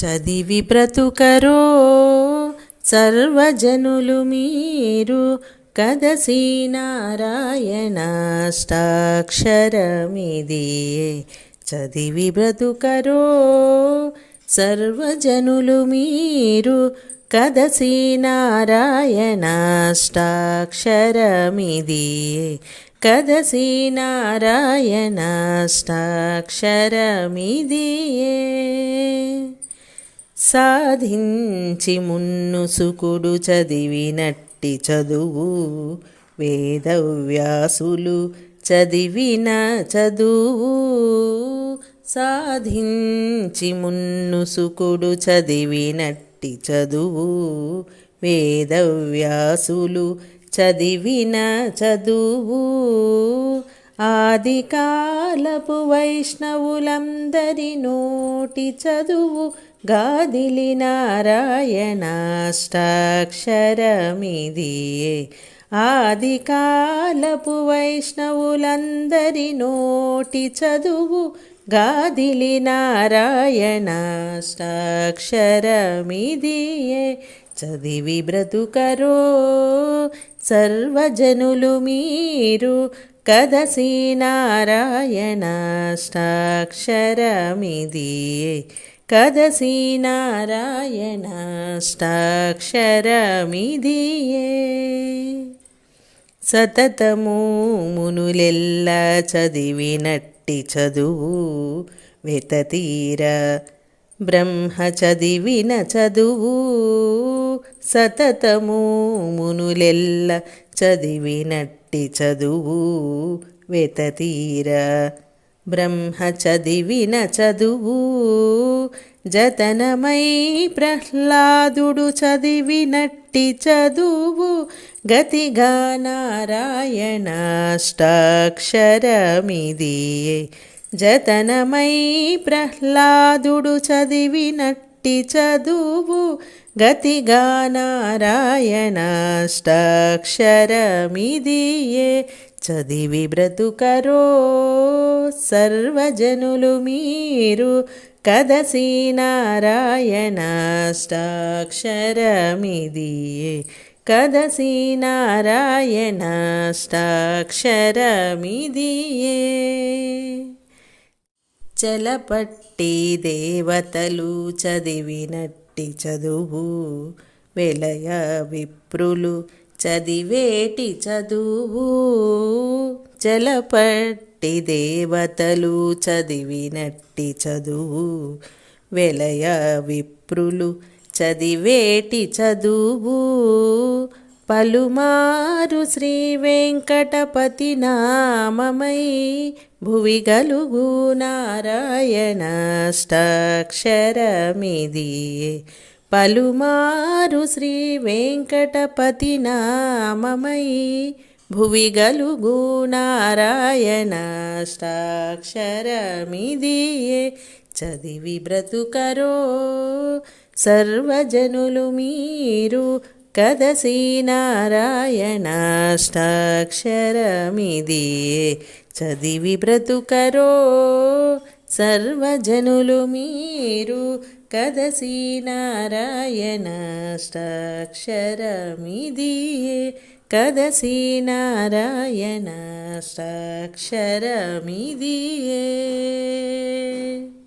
చదివి బ్రతుకరో సర్వజనులు మీరు కదసి నారాయణాష్టాక్షరమిదియే. చదివి బ్రతుకరో సర్వజనులు మీరు కదసి నారాయణాష్టాక్షరమిదియే. కదసి నారాయణాష్టాక్షరమిదియే. సాధించి మున్నుసుకుడు చదివినట్టి చదువు వేదవ్యాసులు చదివిన చదువు. సాధించి మున్నుసుకుడు చదివినట్టి చదువు వేదవ్యాసులు చదివిన చదువు. ఆదికాలపు వైష్ణవులందరి నోటి చదువు గాదిలి నారాయణాష్టాక్షరమిదియే. ఆదికాలపు వైష్ణవులందరి నోటి చదువు గాదిలి నారాయణాష్టాక్షరమిదియే. చదివి బ్రతుకరో సర్వజనులు మీరు కదసి నారాయణాష్టాక్షరమిదియే. కదసి నారాయణాష్టాక్షరమిదియే. సతతము మునులెల్ల చదివినట్టి చదువు వెతతీర బ్రహ్మ చదివిన చదువు. సతతము మునులెల్ల చదివినట్టి చదువు వెతతీర బ్రహ్మ చదివిన చదువు. జతనమై ప్రహ్లాదుడు చదివినట్టి చదువు గతిగా నారాయణాష్టాక్షరమిదియే. జతనమై ప్రహ్లాదుడు చదివినట్టి చదువు గతిగా నారాయణాష్టాక్షరమిదియే. చదివి బ్రతుకరో సర్వజనులు మీరు కదసి నారాయణాష్టాక్షరమిదియే. కదసి నారాయణాష్టాక్షరమిదియే. చలపట్టి దేవతలు చదివినట్టి చదువు వెలయ విప్రులు చదివేటి చదువు. చలపట్టి దేవతలు చదివినట్టి చదువు వెలయ విప్రులు చదివేటి చదువు. పలుమారు శ్రీ వెంకటపతి నామమై భువి గలుగు నారాయణాష్టాక్షరమిదియే. పలుమారు శ్రీ వెంకటపతి నామమై భువి గలుగు నారాయణాష్టాక్షరమిదియే. చదివి బ్రతుకరో సర్వజనులు మీరు కదసి నారాయణాష్టాక్షరమిదియే. చదివి బ్రతుకరో సర్వజనులు మీరు కదసి నారాయణాష్టాక్షరమిదియే. కదసి నారాయణాష్టాక్షరమిదియే.